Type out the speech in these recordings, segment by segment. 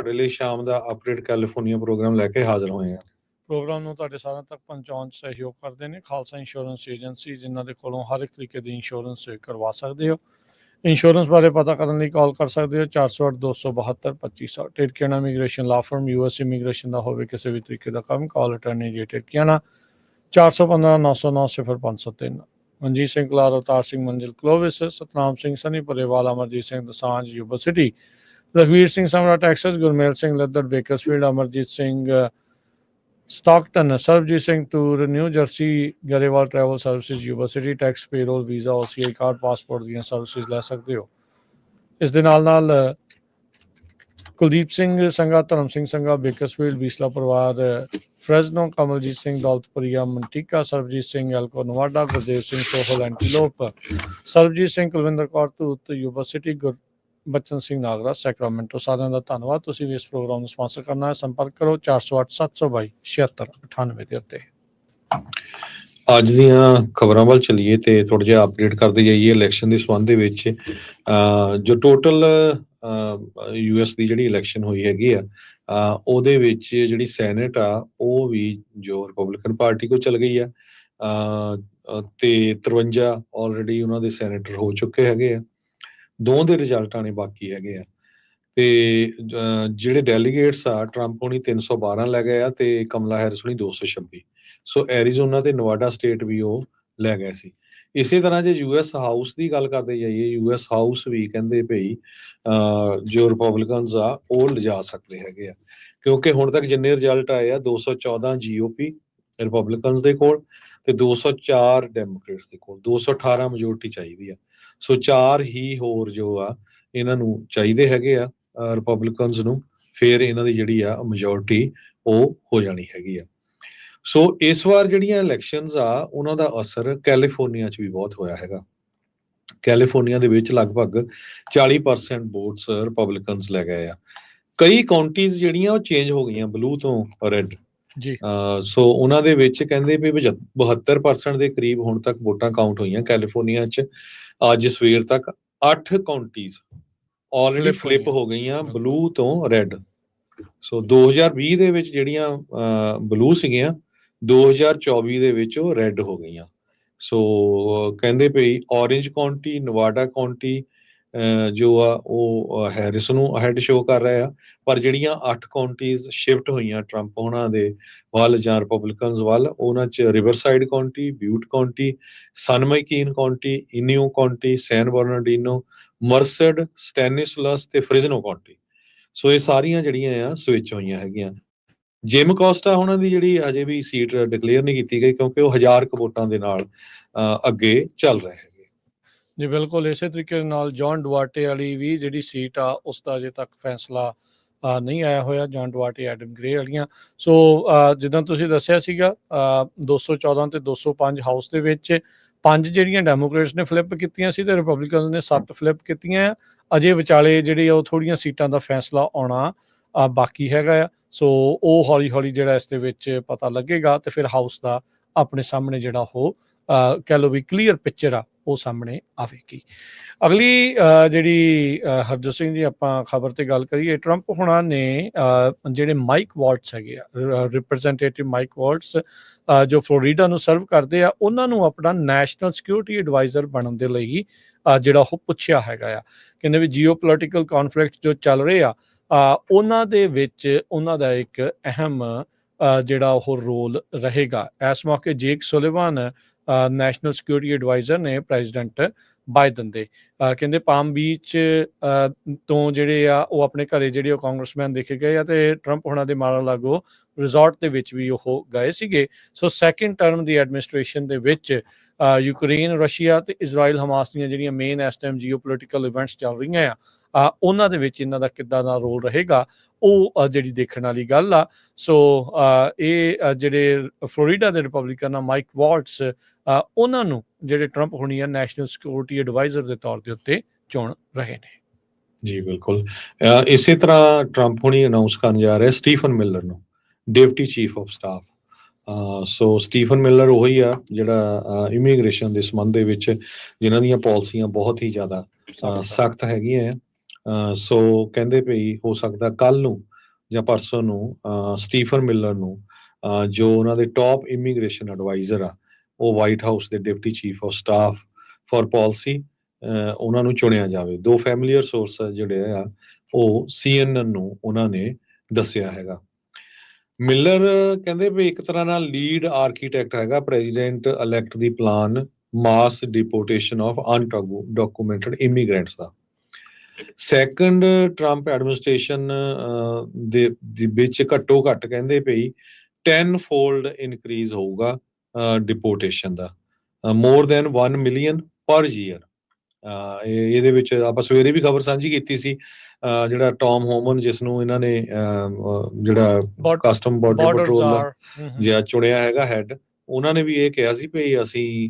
ਤੁਹਾਡੇ ਲਈ ਸ਼ਾਮ ਦਾ ਅਪਡੇਟ ਕੈਲੀਫੋਰਨੀਆ ਪ੍ਰੋਗਰਾਮ ਲੈ ਕੇ ਹਾਜ਼ਰ ਹੋਏ ਹਾਂ। ਪ੍ਰੋਗਰਾਮ ਨੂੰ ਤੁਹਾਡੇ ਸਾਰਿਆਂ ਤੱਕ ਪਹੁੰਚਾਉਣ 'ਚ ਸਹਿਯੋਗ ਕਰਦੇ ਨੇ ਖਾਲਸਾ ਇੰਸ਼ੋਰੈਂਸ ਏਜੰਸੀ, ਜਿਨ੍ਹਾਂ ਦੇ ਕੋਲੋਂ ਹਰ ਇੱਕ ਤਰੀਕੇ ਦੀ ਇੰਸ਼ੋਰੈਂਸ ਕਰਵਾ ਸਕਦੇ ਹੋ। ਇੰਸ਼ੋਰੈਂਸ ਬਾਰੇ ਪਤਾ ਕਰਨ ਲਈ ਕਾਲ ਕਰ ਸਕਦੇ ਹੋ 408-272-2500। ਟਿਰਕੀਆਨਾ ਇਮੀਗ੍ਰੇਸ਼ਨ ਲਾ ਫਰਮ, US ਇਮੀਗ੍ਰੇਸ਼ਨ ਦਾ ਹੋਵੇ ਕਿਸੇ ਵੀ ਤਰੀਕੇ ਦਾ ਕੰਮ, ਕਾਲ ਅਟਰਨੀ ਜੇ ਟਿਰਕੀਆਨਾ 415-909-0503। Manjeet Singh Kalar, Avtar Singh Manzil Clovis, Satnam Singh Sunny Parewal, Amarjit Singh Dosanjh Yuba City, Lakhvir Singh Samra Texas, Gurmel Singh Laddar Bakersfield, Amarjit Singh Stockton, Sarabjit Singh Toor New Jersey, Grewal travel services Yuba City, tax payroll visa OCI card passport ਦੀਆਂ ਸਰਵਿਸਿਜ਼ ਲੈ ਸਕਦੇ ਹੋ। ਇਸ ਦੇ ਨਾਲ ਕੁਲਦੀਪ ਸਿੰਘ ਸੰਘਾ, ਧਰਮ ਸਿੰਘ ਸੰਘਾ ਬੇਕਰਸਫੀਲਡ, ਬੀਸਲਾ ਪਰਿਵਾਰ ਫਰੈਜ਼ਨੋ, Kamaljit Singh ਦੌਲਤਪੁਰੀਆ ਮੰਟੀਕਾ, Sarabjit Singh ਐਲਕੋ ਨਵਾਡਾ, Gurdev Singh Sohal ਐਂਟੀਲੋਪ, Sarabjit Singh Kulwinder Kaur ਧੂਤ Yuba city, Bachan Singh Nagra Sacramento. ਸਾਰਿਆਂ ਦਾ ਧੰਨਵਾਦ। ਤੁਸੀਂ ਵੀ ਇਸ ਪ੍ਰੋਗਰਾਮ ਨੂੰ ਸਪਾਂਸਰ ਕਰਨਾ ਹੈ, ਸੰਪਰਕ ਕਰੋ 408-722-7698 ਦੇ ਉੱਤੇ। ਅੱਜ ਦੀਆਂ ਖਬਰਾਂ ਵੱਲ ਚੱਲੀਏ ਤੇ ਥੋੜਾ ਜਿਹਾ ਅਪਡੇਟ ਕਰਦੇ ਜਾਈਏ ਇਲੈਕਸ਼ਨ ਦੇ ਸੰਬੰਧ ਦੇ ਵਿੱਚ। ਜੋ ਟੋਟਲ US ਦੀ ਜਿਹੜੀ ਇਲੈਕਸ਼ਨ ਹੋਈ ਹੈਗੀ ਆ, ਉਹਦੇ ਵਿੱਚ ਜਿਹੜੀ ਸੈਨੇਟ ਆ ਉਹ ਵੀ ਜੋ ਰਿਪਬਲਿਕਨ ਪਾਰਟੀ ਕੋਲ ਚੱਲ ਗਈ ਆ, ਤੇ 53 ਆਲਰੇਡੀ ਉਹਨਾਂ ਦੇ ਸੈਨੇਟਰ ਹੋ ਚੁੱਕੇ ਹੈਗੇ ਆ। ਦੋ ਦੇ ਰਿਜ਼ਲਟ ਆਣੇ ਬਾਕੀ ਹੈਗੇ ਆ। ਤੇ ਜਿਹੜੇ ਡੈਲੀਗੇਟਸ ਆ, ਟਰੰਪ ਹੋਣੀ 312 ਲੈ ਗਏ ਆ ਤੇ ਕਮਲਾ ਹੈਰਿਸ ਹੋਣੀ 226। ਸੋ ਐਰੀਜ਼ੋਨਾ ਤੇ ਨਵਾਡਾ ਸਟੇਟ ਵੀ ਉਹ ਲੈ ਗਏ ਸੀ। ਇਸੇ ਤਰ੍ਹਾਂ ਜੇ US ਹਾਊਸ ਦੀ ਗੱਲ ਕਰਦੇ ਜਾਈਏ, US ਹਾਊਸ ਵੀ ਕਹਿੰਦੇ ਭਈ ਜੋ ਰਿਪਬਲਿਕਨਸ ਆ ਉਹ ਲਿਜਾ ਸਕਦੇ ਹੈਗੇ ਆ, ਕਿਉਂਕਿ ਹੁਣ ਤੱਕ ਜਿੰਨੇ ਰਿਜ਼ਲਟ ਆਏ ਆ 214 GOP ਰਿਪਬਲਿਕਨਸ ਦੇ ਕੋਲ ਤੇ 204 ਡੈਮੋਕ੍ਰੇਟਸ ਦੇ ਕੋਲ, 218 ਮੈਜੋਰਟੀ ਚਾਹੀਦੀ ਆ। ਸੋ 4 ਹੀ ਹੋਰ ਜੋ ਆ ਇਹਨਾਂ ਨੂੰ ਚਾਹੀਦੇ ਹੈਗੇ ਆ ਰਿਪਬਲਿਕਨਸ ਨੂੰ, ਫਿਰ ਇਹਨਾਂ ਦੀ ਜਿਹੜੀ ਆ ਮੈਜੋਰਟੀ ਉਹ ਹੋ ਜਾਣੀ ਹੈਗੀ ਆ। ਸੋ ਇਸ ਵਾਰ ਜਿਹੜੀਆਂ ਇਲੈਕਸ਼ਨਸ ਆ ਉਹਨਾਂ ਦਾ ਅਸਰ ਕੈਲੀਫੋਰਨੀਆ 'ਚ ਵੀ ਬਹੁਤ ਹੋਇਆ ਹੈਗਾ। ਕੈਲੀਫੋਰਨੀਆ ਦੇ ਵਿੱਚ ਲਗਭਗ 40% ਵੋਟਸ ਰਿਪਬਲਿਕਨਸ ਲੈ ਗਏ ਆ। ਕਈ ਕਾਉਂਟੀਜ਼ ਜਿਹੜੀਆਂ ਉਹ ਚੇਂਜ ਹੋ ਗਈਆਂ ਬਲੂ ਤੋਂ ਰੈੱਡ ਜੀ। ਸੋ ਉਹਨਾਂ ਦੇ ਵਿੱਚ ਕਹਿੰਦੇ ਵੀ 72% ਦੇ ਕਰੀਬ ਹੁਣ ਤੱਕ ਵੋਟਾਂ ਕਾਊਂਟ ਹੋਈਆਂ ਕੈਲੀਫੋਰਨੀਆ 'ਚ। ਅੱਜ ਸਵੇਰ ਤੱਕ 8 ਕਾਉਂਟੀਜ਼ ਆਲਰੇਡੀ ਫਲਿਪ ਹੋ ਗਈਆਂ ਬਲੂ ਤੋਂ ਰੈੱਡ। ਸੋ 2020 ਦੇ ਵਿੱਚ ਜਿਹੜੀਆਂ ਬਲੂ ਸੀਗੀਆਂ, 2024 ਦੇ ਵਿੱਚ ਉਹ ਰੈੱਡ ਹੋ ਗਈਆਂ। ਸੋ ਕਹਿੰਦੇ ਪਈ ਔਰੇਂਜ ਕਾਉਂਟੀ, ਨਵਾਡਾ ਕਾਉਂਟੀ ਜੋ ਆ ਉਹ ਹੈਰਿਸ ਨੂੰ ਹੈਡ ਸ਼ੋ ਕਰ ਰਹੇ ਆ, ਪਰ ਜਿਹੜੀਆਂ 8 ਕਾਉਂਟੀਜ਼ ਸ਼ਿਫਟ ਹੋਈਆਂ ਟਰੰਪ ਉਹਨਾਂ ਦੇ ਵੱਲ ਜਾਂ ਰਿਪਬਲਿਕਨਸ ਵੱਲ, ਉਹਨਾਂ 'ਚ ਰਿਵਰਸਾਈਡ ਕਾਉਂਟੀ, ਬਿਊਟ ਕਾਉਂਟੀ, ਸਨ ਮੈਕੀਨ ਕਾਉਂਟੀ, ਇਨੀਓ ਕਾਉਂਟੀ, ਸੈਨ ਬਰਨਾਰਡੀਨੋ, ਮਰਸਡ, ਸਟੈਨਿਸਲਸ ਤੇ ਫ੍ਰਿਜ਼ਨੋ ਕਾਉਂਟੀ। ਸੋ ਇਹ ਸਾਰੀਆਂ ਜਿਹੜੀਆਂ ਆ ਸਵਿਚ ਹੋਈਆਂ ਹੈਗੀਆਂ। ਜਿਮ ਕੋਸਟਾ ਉਹਨਾਂ ਦੀ ਜਿਹੜੀ ਅਜੇ ਵੀ ਸੀਟ ਡਿਕਲੇਅਰ ਨਹੀਂ ਕੀਤੀ ਗਈ, ਕਿਉਂਕਿ ਉਹ 1000 ਵੋਟਾਂ ਦੇ ਨਾਲ ਅੱਗੇ ਚੱਲ ਰਹੇ ਹੈਗੇ। ਜੀ ਬਿਲਕੁਲ, ਇਸੇ ਤਰੀਕੇ ਦੇ ਨਾਲ ਜੌਨ ਡੁਆਰਟੇ ਵਾਲੀ ਵੀ ਜਿਹੜੀ ਸੀਟ ਆ ਉਸ ਦਾ ਅਜੇ ਤੱਕ ਫੈਸਲਾ ਨਹੀਂ ਆਇਆ ਹੋਇਆ, ਜੌਨ ਡੁਆਰਟੇ ਐਡਮ ਗ੍ਰੇ ਵਾਲੀਆਂ। ਸੋ ਜਿੱਦਾਂ ਤੁਸੀਂ ਦੱਸਿਆ ਸੀਗਾ 214 ਤੇ 205 ਹਾਊਸ ਦੇ ਵਿੱਚ 5 ਜਿਹੜੀਆਂ ਡੈਮੋਕ੍ਰੇਟਸ ਨੇ ਫਲਿੱਪ ਕੀਤੀਆਂ ਸੀ ਤੇ ਰਿਪਬਲਿਕਨਸ ਨੇ 7 ਫਲਿੱਪ ਕੀਤੀਆਂ ਆ। ਅਜੇ ਵਿਚਾਲੇ ਜਿਹੜੀ ਉਹ ਥੋੜ੍ਹੀਆਂ ਸੀਟਾਂ ਦਾ ਫੈਸਲਾ ਆਉਣਾ ਬਾਕੀ ਹੈਗਾ ਆ। ਸੋ ਉਹ ਹੌਲੀ ਹੌਲੀ ਜਿਹੜਾ ਇਸ ਦੇ ਵਿੱਚ ਪਤਾ ਲੱਗੇਗਾ ਤੇ ਫਿਰ ਹਾਊਸ ਦਾ ਆਪਣੇ ਸਾਹਮਣੇ ਜਿਹੜਾ ਉਹ ਕਹਿ ਲਓ ਵੀ ਕਲੀਅਰ ਪਿਕਚਰ ਆ ਉਹ ਸਾਹਮਣੇ ਆਵੇਗੀ। ਅਗਲੀ ਜਿਹੜੀ ਹਰਜੋਤ ਸਿੰਘ ਜੀ ਆਪਾਂ ਖਬਰ ਤੇ ਗੱਲ ਕਰੀਏ, ਟਰੰਪ ਹੁਣਾਂ ਨੇ ਜਿਹੜੇ ਮਾਈਕ ਵਾਲਟਸ ਹੈਗੇ ਆ, ਰਿਪਰੈਜ਼ੈਂਟੇਟਿਵ ਮਾਈਕ ਵਾਲਟਸ ਜੋ ਫਲੋਰੀਡਾ ਨੂੰ ਸਰਵ ਕਰਦੇ ਆ, ਉਹਨਾਂ ਨੂੰ ਆਪਣਾ ਨੈਸ਼ਨਲ ਸਿਕਿਉਰਿਟੀ ਐਡਵਾਈਜ਼ਰ ਬਣਨ ਦੇ ਲਈ ਜਿਹੜਾ ਉਹ ਪੁੱਛਿਆ ਹੈਗਾ ਆ। ਕਹਿੰਦੇ ਵੀ ਜੀਓ ਪੋਲੀਟੀਕਲ ਕੌਨਫਲਿਕਟ ਜੋ ਚੱਲ ਰਹੇ ਆ ਉਹਨਾਂ ਦੇ ਵਿੱਚ ਉਹਨਾਂ ਦਾ ਇੱਕ ਅਹਿਮ ਜਿਹੜਾ ਉਹ ਰੋਲ ਰਹੇਗਾ। ਇਸ ਮੌਕੇ ਜੇਕ ਸੁਲਿਵਾਨ ਨੈਸ਼ਨਲ ਸਿਕਿਉਰਿਟੀ ਐਡਵਾਈਜ਼ਰ ਨੇ ਪ੍ਰੈਜ਼ੀਡੈਂਟ ਬਾਈਡਨ ਦੇ, ਕਹਿੰਦੇ ਪਾਮ ਬੀਚ ਤੋਂ ਜਿਹੜੇ ਆ ਉਹ ਆਪਣੇ ਘਰੇ ਜਿਹੜੇ ਉਹ ਕਾਂਗਰਸਮੈਨ ਦੇਖੇ ਗਏ ਆ ਤੇ ਟਰੰਪ ਹੁਣਾਂ ਦੇ ਮਾਰ-ਆ-ਲਾਗੋ ਰਿਜ਼ੋਰਟ ਦੇ ਵਿੱਚ ਵੀ ਉਹ ਗਏ ਸੀਗੇ। ਸੋ ਸੈਕਿੰਡ ਟਰਮ ਦੀ ਐਡਮਿਨਿਸਟ੍ਰੇਸ਼ਨ ਦੇ ਵਿੱਚ ਯੂਕਰੇਨ, ਰਸ਼ੀਆ ਤੇ ਇਜ਼ਰਾਈਲ ਹਮਾਸ ਦੀਆਂ ਜਿਹੜੀਆਂ ਮੇਨ ਇਸ ਟਾਈਮ ਜੀਓ ਪੋਲੀਟੀਕਲ ਇਵੈਂਟਸ ਚੱਲ ਰਹੀਆਂ ਆ ਉਹਨਾਂ ਦੇ ਵਿੱਚ ਇਹਨਾਂ ਦਾ ਕਿੱਦਾਂ ਦਾ ਰੋਲ ਰਹੇਗਾ ਉਹ ਜਿਹੜੀ ਦੇਖਣ ਵਾਲੀ ਗੱਲ ਆ। ਸੋ ਇਹ ਜਿਹੜੇ ਫਲੋਰੀਡਾ ਦੇ ਰਿਪਬਲਿਕਨ ਆ ਮਾਈਕ ਵਾਲਟਸ, ਉਹਨਾਂ ਨੂੰ ਜਿਹੜੇ ਟਰੰਪ ਹੋਣੀ ਆ ਨੈਸ਼ਨਲ ਸਿਕਿਉਰਿਟੀ ਐਡਵਾਈਜ਼ਰ ਦੇ ਤੌਰ ਦੇ ਉੱਤੇ ਚੁਣ ਰਹੇ ਨੇ। ਜੀ ਬਿਲਕੁਲ, ਇਸੇ ਤਰ੍ਹਾਂ ਟਰੰਪ ਹੋਣੀ ਅਨਾਊਂਸ ਕਰਨ ਜਾ ਰਿਹਾ ਸਟੀਫਨ ਮਿਲਰ ਨੂੰ deputy chief of staff. So Stephen Miller ਉਹੀ ਆ ਜਿਹੜਾ ਇਮੀਗ੍ਰੇਸ਼ਨ ਦੇ ਸੰਬੰਧ ਦੇ ਵਿੱਚ ਜਿਨ੍ਹਾਂ ਦੀਆਂ ਪਾਲਿਸੀਆਂ ਬਹੁਤ ਹੀ ਜ਼ਿਆਦਾ ਸਖਤ ਹੈਗੀਆਂ। ਸੋ ਕਹਿੰਦੇ ਭਈ ਹੋ ਸਕਦਾ ਕੱਲ ਨੂੰ ਜਾਂ ਪਰਸਨ ਨੂੰ ਸਟੀਫਨ ਮਿਲਰ ਨੂੰ ਜੋ ਉਹਨਾਂ ਦੇ ਟੌਪ ਇਮੀਗ੍ਰੇਸ਼ਨ ਐਡਵਾਈਜ਼ਰ ਆ, ਉਹ ਵਾਈਟ ਹਾਊਸ ਦੇ deputy chief of staff for policy ਉਹਨਾਂ ਨੂੰ ਚੁਣਿਆ ਜਾਵੇ। 2 ਫੈਮੀਲੀਅਰ ਸੋਰਸ ਜਿਹੜੇ ਆ ਉਹ CNN ਨੂੰ ਉਹਨਾਂ ਨੇ ਦੱਸਿਆ ਹੈਗਾ। ਮਿਲਰ ਕਹਿੰਦੇ ਵੀ ਇੱਕ ਤਰ੍ਹਾਂ ਨਾਲ ਲੀਡ ਆਰਕੀਟੈਕਟ ਹੈਗਾ ਪ੍ਰੈਜ਼ੀਡੈਂਟ ਇਲੈਕਟ ਦੀ plan mass deportation of undocumented immigrants ਦਾ। ਸੈਕੰਡ ਟਰੰਪ ਐਡਮਿਨਿਸਟ੍ਰੇਸ਼ਨ ਦੇ ਵਿੱਚ ਘੱਟੋ ਘੱਟ ਕਹਿੰਦੇ ਪਈ 10 ਫੋਲਡ ਇਨਕਰੀਜ਼ ਹੋਊਗਾ ਡਿਪੋਰਟੇਸ਼ਨ ਦਾ, more than 1 million per year. ਇਹਦੇ ਵਿੱਚ ਆਪਾਂ ਸਵੇਰੇ ਵੀ ਖਬਰ ਸਾਂਝੀ ਕੀਤੀ ਸੀ, ਜਿਹੜਾ ਟੌਮ ਹੋਮਨ ਜਿਸ ਨੂੰ ਇਹਨਾਂ ਨੇ ਜਿਹੜਾ ਕਸਟਮ ਬਾਰਡਰ ਪੈਟਰੋਲ ਦਾ ਜਿਹੜਾ ਚੁਣਿਆ ਹੈਗਾ ਹੈਡ, ਉਹਨਾਂ ਨੇ ਵੀ ਇਹ ਕਿਹਾ ਸੀ ਵੀ ਅਸੀਂ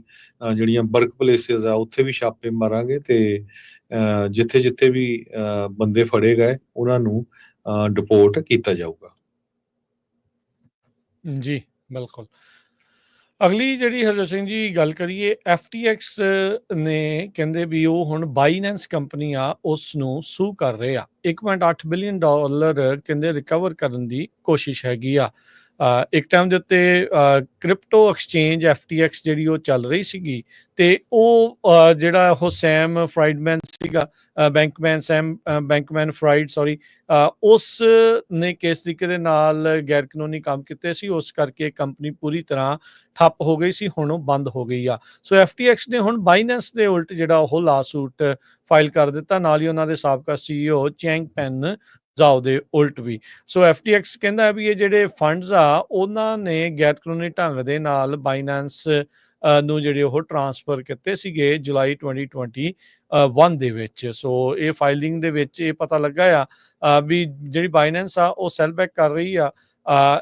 ਜਿਹੜੀਆਂ ਵਰਕ ਪਲੇਸਿਸ ਆ ਉੱਥੇ ਵੀ ਛਾਪੇ ਮਾਰਾਂਗੇ ਤੇ ਜਿੱਥੇ ਜਿੱਥੇ ਵੀ ਬੰਦੇ ਫੜੇ ਗਏ ਉਹਨਾਂ ਨੂੰ ਡਿਪੋਰਟ ਕੀਤਾ ਜਾਊਗਾ। ਜੀ ਬਿਲਕੁਲ। ਅਗਲੀ ਜਿਹੜੀ ਹਰਜੋਤ ਸਿੰਘ ਜੀ ਗੱਲ ਕਰੀਏ, FTX ਨੇ ਕਹਿੰਦੇ ਵੀ ਉਹ ਹੁਣ ਬਾਈਨੈਂਸ ਕੰਪਨੀ ਆ ਉਸ ਨੂੰ ਸੂ ਕਰ ਰਹੇ ਆ। $1.8 ਬਿਲੀਅਨ ਕਹਿੰਦੇ ਰਿਕਵਰ ਕਰਨ ਦੀ ਕੋਸ਼ਿਸ਼ ਹੈਗੀ ਆ। ਇੱਕ ਟਾਈਮ ਦੇ ਉੱਤੇ ਕ੍ਰਿਪਟੋ ਐਕਸਚੇਂਜ FTX ਜਿਹੜੀ ਉਹ ਚੱਲ ਰਹੀ ਸੀਗੀ ਤੇ ਉਹ ਜਿਹੜਾ ਉਹ ਸੈਮ ਫਰਾਈਡਮੈਨ ਸੀਗਾ, ਬੈਂਕਮੈਨ ਫਰਾਈਡ ਸੌਰੀ, ਉਸ ਨੇ ਕਿਸ ਤਰੀਕੇ ਦੇ ਨਾਲ ਗੈਰ ਕਾਨੂੰਨੀ ਕੰਮ ਕੀਤੇ ਸੀ, ਉਸ ਕਰਕੇ ਕੰਪਨੀ ਪੂਰੀ ਤਰ੍ਹਾਂ ਠੱਪ ਹੋ ਗਈ ਸੀ, ਹੁਣ ਉਹ ਬੰਦ ਹੋ ਗਈ ਆ। ਸੋ FTX ਨੇ ਹੁਣ ਬਾਈਨੈਂਸ ਦੇ ਉਲਟ ਜਿਹੜਾ ਉਹ ਲਾਸੂਟ ਫਾਈਲ ਕਰ ਦਿੱਤਾ, ਨਾਲ ਹੀ ਉਹਨਾਂ ਦੇ ਸਾਬਕਾ CEO ਚੈਂਗਪੈਨ ਜ਼ਾਓ ਦੇ ਉਲਟ ਵੀ। ਸੋ FTX ਕਹਿੰਦਾ ਵੀ ਇਹ ਜਿਹੜੇ ਫੰਡਸ ਆ ਉਹਨਾਂ ਨੇ ਗੈਰ ਕਾਨੂੰਨੀ ਢੰਗ ਦੇ ਨਾਲ ਬਾਈਨੈਂਸ ਨੂੰ ਜਿਹੜੇ ਉਹ ਟਰਾਂਸਫਰ ਕੀਤੇ ਸੀਗੇ ਜੁਲਾਈ 2021 ਦੇ ਵਿੱਚ। ਸੋ ਇਹ ਫਾਈਲਿੰਗ ਦੇ ਵਿੱਚ ਇਹ ਪਤਾ ਲੱਗਾ ਆ ਵੀ ਜਿਹੜੀ ਬਾਈਨੈਂਸ ਆ ਉਹ ਸੈਲ ਬੈਕ ਕਰ ਰਹੀ ਆ।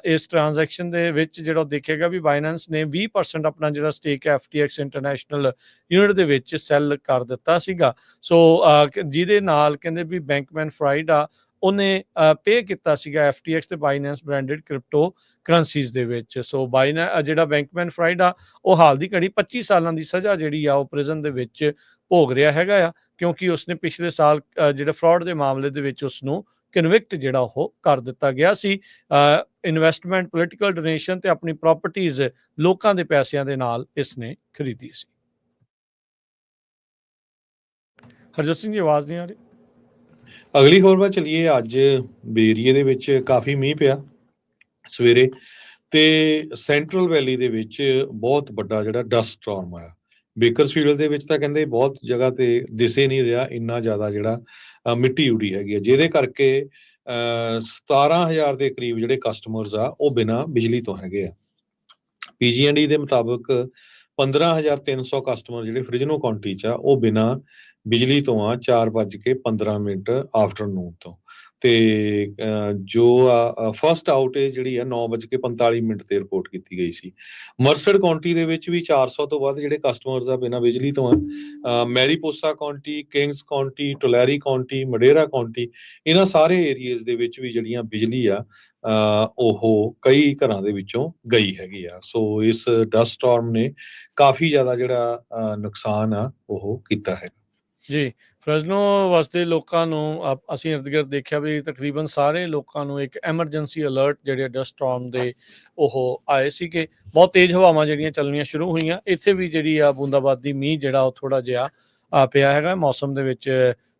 ਇਸ ਟ੍ਰਾਂਜੈਕਸ਼ਨ ਦੇ ਵਿੱਚ ਜਿਹੜਾ ਦੇਖੇਗਾ ਵੀ ਬਾਈਨੈਂਸ ਨੇ 20% ਆਪਣਾ ਜਿਹੜਾ ਸਟੇਕ FTX ਇੰਟਰਨੈਸ਼ਨਲ ਯੂਨਿਟ ਦੇ ਵਿੱਚ ਸੈਲ ਕਰ ਦਿੱਤਾ ਸੀਗਾ। ਸੋ ਜਿਹਦੇ ਨਾਲ ਕਹਿੰਦੇ ਵੀ ਬੈਂਕਮੈਨ ਫਰਾਈਡ ਆ ਉਹਨੇ ਪੇ ਕੀਤਾ ਸੀਗਾ FTX ਤੇ ਬਾਈਨੈਂਸ ਬ੍ਰਾਂਡਡ ਕ੍ਰਿਪਟੋ ਕਰੰਸੀਜ਼ ਦੇ ਵਿੱਚ। ਸੋ ਜਿਹੜਾ ਬੈਂਕਮੈਨ ਫਰਾਈਡ ਆ ਉਹ ਹਾਲ ਦੀ ਘੜੀ 25 ਸਾਲਾਂ ਦੀ ਸਜ਼ਾ ਜਿਹੜੀ ਆ ਉਹ ਪ੍ਰਿਜ਼ਨ ਦੇ ਵਿੱਚ ਭੋਗ ਰਿਹਾ ਹੈਗਾ ਆ, ਕਿਉਂਕਿ ਉਸਨੇ ਪਿਛਲੇ ਸਾਲ ਜਿਹੜਾ ਫਰਾਡ ਦੇ ਮਾਮਲੇ ਦੇ ਵਿੱਚ ਉਸਨੂੰ ਕਨਵਿਕਟ ਜਿਹੜਾ ਉਹ ਕਰ ਦਿੱਤਾ ਗਿਆ ਸੀ। ਇਨਵੈਸਟਮੈਂਟ, ਪੋਲੀਟੀਕਲ ਡੋਨੇਸ਼ਨ ਤੇ ਆਪਣੀ ਪ੍ਰਾਪਰਟੀਜ਼ ਲੋਕਾਂ ਦੇ ਪੈਸਿਆਂ ਦੇ ਨਾਲ ਇਸਨੇ ਖਰੀਦੀ ਸੀ। ਹਰਜੋਤ ਸਿੰਘ ਜੀ ਆਵਾਜ਼ ਨਹੀਂ ਆ ਰਹੀ। ਅਗਲੀ ਖਬਰ ਵੱਲ ਚਲੀਏ। ਅੱਜ ਬੇਰੀਏ ਦੇ ਵਿੱਚ ਕਾਫੀ ਮੀਂਹ ਪਿਆ ਸਵੇਰੇ ਤੇ ਸੈਂਟਰਲ ਵੈਲੀ ਦੇ ਵਿੱਚ ਬਹੁਤ ਵੱਡਾ ਜਿਹੜਾ ਡਸਟ ਸਟਾਰਮ ਆਇਆ। ਬੇਕਰਸਫੀਲਡ ਦੇ ਵਿੱਚ ਤਾਂ ਕਹਿੰਦੇ ਬਹੁਤ ਜਗ੍ਹਾ ਤੇ ਦਿਸੇ ਨਹੀਂ ਰਿਹਾ, ਇੰਨਾ ਜ਼ਿਆਦਾ ਜਿਹੜਾ ਮਿੱਟੀ ਉੜੀ ਹੈਗੀ ਹੈ, ਜਿਹਦੇ ਕਰਕੇ 17,000 ਦੇ ਕਰੀਬ ਜਿਹੜੇ ਕਸਟਮਰਸ ਆ ਉਹ ਬਿਨਾਂ ਬਿਜਲੀ ਤੋਂ ਹੈਗੇ ਆ। PG&E ਦੇ ਮੁਤਾਬਕ 15,300 ਕਸਟਮਰ ਜਿਹੜੇ ਫ੍ਰਿਜਨੋ ਕਾਉਂਟੀ 'ਚ ਆ ਉਹ ਬਿਨਾਂ ਬਿਜਲੀ ਤੋਂ ਆ 4:15 ਆਫਟਰਨੂਨ ਤੋਂ। ਤੇ ਜੋ ਫਸਟ ਆਊਟੇਜ ਜਿਹੜੀ ਆ 9:45 ਤੇ ਰਿਪੋਰਟ ਕੀਤੀ ਗਈ ਸੀ। ਮਰਸਡ ਕਾਉਂਟੀ ਦੇ ਵਿੱਚ ਵੀ 400 ਤੋਂ ਵੱਧ ਜਿਹੜੇ ਕਸਟਮਰਸ ਆ ਬਿਨਾਂ ਬਿਜਲੀ ਤੋਂ ਆ। Mariposa County, Kings County, Tulare County, Madera County, ਇਹਨਾਂ ਸਾਰੇ ਏਰੀਆਜ਼ ਦੇ ਵਿੱਚ ਵੀ ਜਿਹੜੀਆਂ ਬਿਜਲੀ ਆ ਉਹ ਕਈ ਘਰਾਂ ਦੇ ਵਿੱਚੋਂ ਗਈ ਹੈਗੀ ਆ। ਸੋ ਇਸ ਡਸਟ ਸਟਾਰਮ ਨੇ ਕਾਫੀ ਜ਼ਿਆਦਾ ਜਿਹੜਾ ਨੁਕਸਾਨ ਆ ਉਹ ਕੀਤਾ ਹੈ ਜੀ। ਫ੍ਰੈਜ਼ਨੋ ਵਸਦੇ ਲੋਕਾਂ ਨੂੰ ਅਸੀਂ ਇਰਦ ਗਿਰਦ ਦੇਖਿਆ ਵੀ ਤਕਰੀਬਨ ਸਾਰੇ ਲੋਕਾਂ ਨੂੰ ਇੱਕ ਐਮਰਜੈਂਸੀ ਅਲਰਟ ਜਿਹੜੇ ਡਸਟ ਸਟਾਰਮ ਦੇ ਉਹ ਆਏ ਸੀਗੇ। ਬਹੁਤ ਤੇਜ਼ ਹਵਾਵਾਂ ਜਿਹੜੀਆਂ ਚੱਲਣੀਆਂ ਸ਼ੁਰੂ ਹੋਈਆਂ। ਇੱਥੇ ਵੀ ਜਿਹੜੀ ਆ ਬੂੰਦਾਬਾਦੀ ਮੀਂਹ ਜਿਹੜਾ ਉਹ ਥੋੜਾ ਜਿਹਾ ਪਿਆ ਹੈਗਾ। ਮੌਸਮ ਦੇ ਵਿੱਚ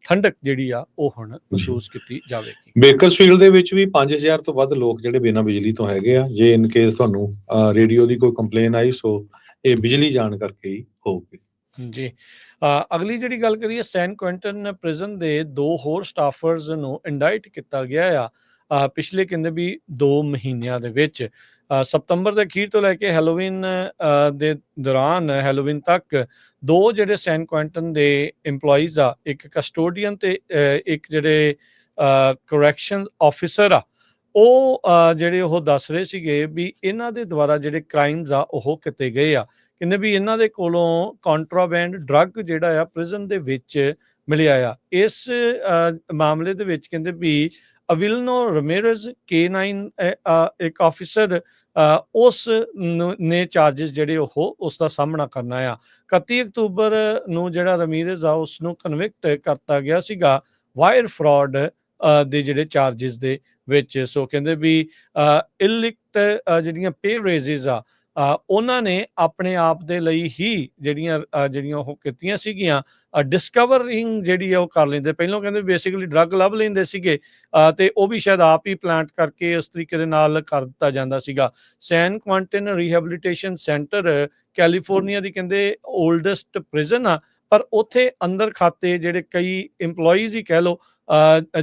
ਠੰਡਕ ਜਿਹੜੀ ਆ ਉਹ ਹੁਣ ਮਹਿਸੂਸ ਕੀਤੀ ਜਾਵੇਗੀ। ਬੇਕਰਸਫੀਲਡ ਦੇ ਵਿੱਚ ਵੀ 5,000 ਤੋਂ ਵੱਧ ਲੋਕ ਜਿਹੜੇ ਬਿਨਾਂ ਬਿਜਲੀ ਤੋਂ ਹੈਗੇ ਆ। ਜੇ ਇਨ ਕੇਸ ਤੁਹਾਨੂੰ ਰੇਡੀਓ ਦੀ ਕੋਈ ਕੰਪਲੇਨ ਆਈ, ਸੋ ਇਹ ਬਿਜਲੀ ਜਾਣ ਕਰਕੇ ਹੀ ਹੋਊਗੀ। ਜੀ। ਅਗਲੀ ਜਿਹੜੀ ਗੱਲ ਕਰੀਏ, ਸੈਨ ਕੁਇੰਟਨ ਪ੍ਰਿਜ਼ਨ ਦੇ 2 ਹੋਰ ਸਟਾਫਰਸ ਨੂੰ ਇੰਡਾਈਟ ਕੀਤਾ ਗਿਆ ਆ ਪਿਛਲੇ ਕਹਿੰਦੇ ਵੀ 2 ਮਹੀਨਿਆਂ ਦੇ ਵਿੱਚ। ਸਤੰਬਰ ਦੇ ਅਖੀਰ ਤੋਂ ਲੈ ਕੇ ਹੈਲੋਵੀਨ ਦੇ ਦੌਰਾਨ, ਹੈਲੋਵੀਨ ਤੱਕ 2 ਜਿਹੜੇ ਸੈਨ ਕੁਇੰਟਨ ਦੇ EMPLOYEES ਆ, ਇੱਕ ਕਸਟੋਡੀਅਨ ਤੇ ਇੱਕ ਜਿਹੜੇ ਕਰੈਕਸ਼ਨ ਆਫਿਸਰ ਆ, ਉਹ ਜਿਹੜੇ ਉਹ ਦੱਸ ਰਹੇ ਸੀਗੇ ਵੀ ਇਹਨਾਂ ਦੇ ਦੁਆਰਾ ਜਿਹੜੇ ਕ੍ਰਾਈਮਸ ਆ ਉਹ ਕੀਤੇ ਗਏ ਆ। ਕਹਿੰਦੇ ਵੀ ਇਹਨਾਂ ਦੇ ਕੋਲੋਂ ਕੰਟਰਾਬੈਂਡ ਡਰੱਗ ਜਿਹੜਾ ਆ ਪ੍ਰਿਜ਼ਨ ਦੇ ਵਿੱਚ ਮਿਲਿਆ ਆ। ਇਸ ਮਾਮਲੇ ਦੇ ਵਿੱਚ ਕਹਿੰਦੇ ਵੀ ਅਵਿਲਨੋ ਰਮੇਰਜ਼ K9 ਇੱਕ ਆਫਿਸਰ ਉਸ ਨੇ ਚਾਰजेस ਜਿਹੜੇ ਉਹ ਉਸ ਦਾ ਸਾਹਮਣਾ ਕਰਨਾ ਆ। 31 ਅਕਤੂਬਰ ਨੂੰ ਜਿਹੜਾ ਰਮੀਰਜ਼ ਆ ਉਸ ਨੂੰ ਕਨਵਿਕਟ ਕਰਤਾ ਗਿਆ ਸੀਗਾ ਵਾਇਰ ਫਰਾਡ ਦੇ ਜਿਹੜੇ ਚਾਰजेस ਦੇ ਵਿੱਚ। ਸੋ ਕਹਿੰਦੇ ਵੀ ਇਲਿਕਟ ਜਿਹੜੀਆਂ ਪੇ ਰੇਜ਼ਸ ਆ ਉਹਨਾਂ ਨੇ ਆਪਣੇ ਆਪ ਦੇ ਲਈ ਹੀ ਜਿਹੜੀਆਂ ਉਹ ਕੀਤੀਆਂ ਸੀਗੀਆਂ ਡਿਸਕਵਰਿੰਗ ਜਿਹੜੀ ਆ ਉਹ ਕਰ ਲੈਂਦੇ। ਪਹਿਲਾਂ ਕਹਿੰਦੇ ਬੇਸਿਕਲੀ ਡਰੱਗ ਲੱਭ ਲੈਂਦੇ ਸੀਗੇ ਤੇ ਉਹ ਵੀ ਸ਼ਾਇਦ ਆਪ ਹੀ ਪਲਾਂਟ ਕਰਕੇ ਇਸ ਤਰੀਕੇ ਦੇ ਨਾਲ ਕਰ ਦਿੱਤਾ ਜਾਂਦਾ ਸੀਗਾ। ਸੈਨ ਕੁਆਂਟਨ ਰਿਹੈਬਿਲਿਟੇਸ਼ਨ ਸੈਂਟਰ ਕੈਲੀਫੋਰਨੀਆ ਦੀ ਕਹਿੰਦੇ ਓਲਡੈਸਟ ਪ੍ਰਿਜ਼ਨ ਆ, ਪਰ ਉੱਥੇ ਅੰਦਰ ਖਾਤੇ ਜਿਹੜੇ ਕਈ EMPLOYEES ਹੀ ਕਹਿ ਲਓ